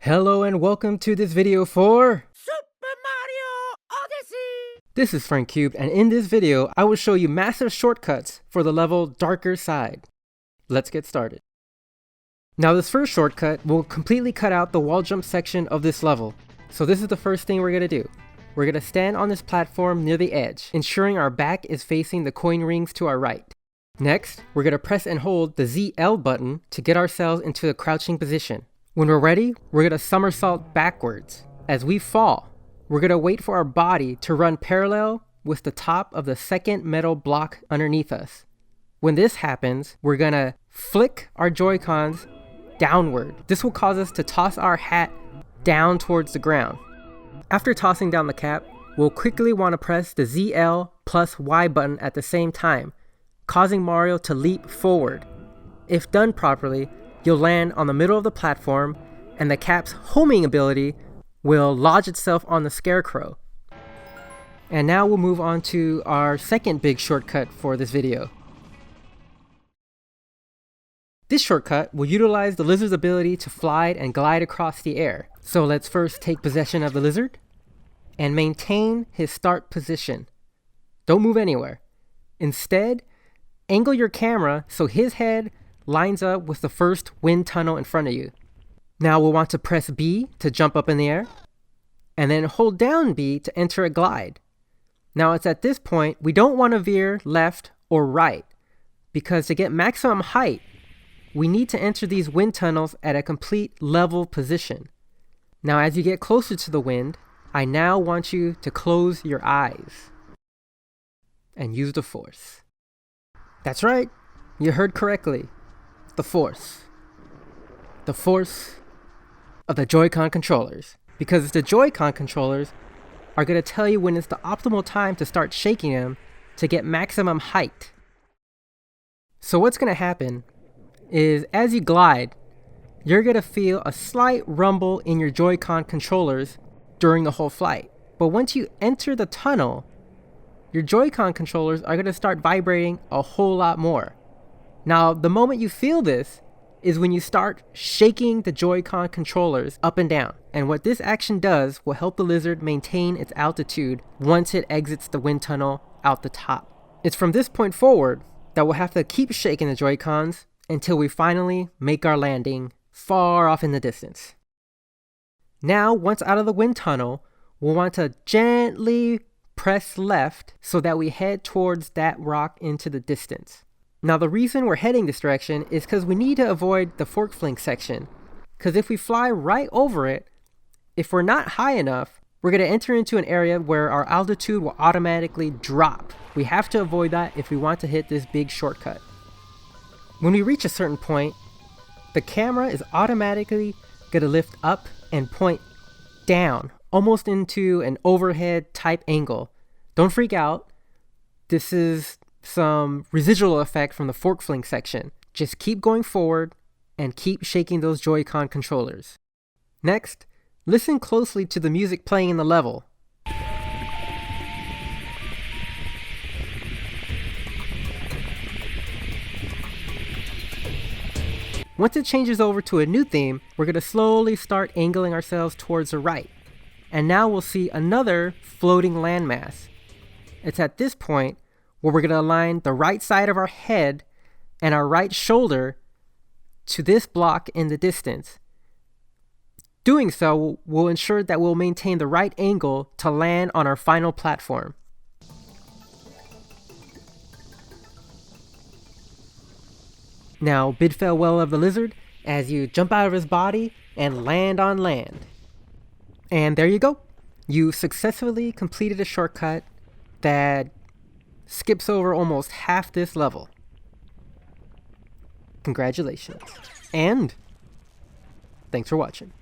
Hello and welcome to this video for Super Mario Odyssey! This is frankcubed, and in this video I will show you massive shortcuts for the level Darker Side. Let's get started. Now this first shortcut will completely cut out the wall jump section of this level. So this is the first thing we're going to do. We're going to stand on this platform near the edge, ensuring our back is facing the coin rings to our right. Next, we're going to press and hold the ZL button to get ourselves into a crouching position. When we're ready, we're going to somersault backwards. As we fall, we're going to wait for our body to run parallel with the top of the second metal block underneath us. When this happens, we're going to flick our Joy-Cons downward. This will cause us to toss our hat down towards the ground. After tossing down the cap, we'll quickly want to press the ZL plus Y button at the same time, causing Mario to leap forward. If done properly, you'll land on the middle of the platform, and the cap's homing ability will lodge itself on the scarecrow. And now we'll move on to our second big shortcut for this video. This shortcut will utilize the lizard's ability to fly and glide across the air. So let's first take possession of the lizard and maintain his start position. Don't move anywhere. Instead, angle your camera so his head lines up with the first wind tunnel in front of you. Now we'll want to press B to jump up in the air, and then hold down B to enter a glide. Now it's at this point we don't want to veer left or right, because to get maximum height, we need to enter these wind tunnels at a complete level position. Now as you get closer to the wind, I now want you to close your eyes and use the force. That's right, you heard correctly. The force. The force of the Joy-Con controllers. Because the Joy-Con controllers are going to tell you when it's the optimal time to start shaking them to get maximum height. So what's going to happen is as you glide, you're going to feel a slight rumble in your Joy-Con controllers during the whole flight. But once you enter the tunnel, your Joy-Con controllers are going to start vibrating a whole lot more. Now, the moment you feel this is when you start shaking the Joy-Con controllers up and down. And what this action does will help the lizard maintain its altitude once it exits the wind tunnel out the top. It's from this point forward that we'll have to keep shaking the Joy-Cons until we finally make our landing far off in the distance. Now, once out of the wind tunnel, we'll want to gently press left so that we head towards that rock into the distance. Now the reason we're heading this direction is because we need to avoid the fork fling section. Because if we fly right over it, if we're not high enough, we're going to enter into an area where our altitude will automatically drop. We have to avoid that if we want to hit this big shortcut. When we reach a certain point, the camera is automatically going to lift up and point down, almost into an overhead type angle. Don't freak out. This is some residual effect from the fork fling section. Just keep going forward and keep shaking those Joy-Con controllers. Next, listen closely to the music playing in the level. Once it changes over to a new theme, we're going to slowly start angling ourselves towards the right. And now we'll see another floating landmass. It's at this point where we're going to align the right side of our head and our right shoulder to this block in the distance. Doing so will ensure that we'll maintain the right angle to land on our final platform. Now bid farewell of the lizard as you jump out of his body and land on land. And there you go. You successfully completed a shortcut that skips over almost half this level. Congratulations. And thanks for watching.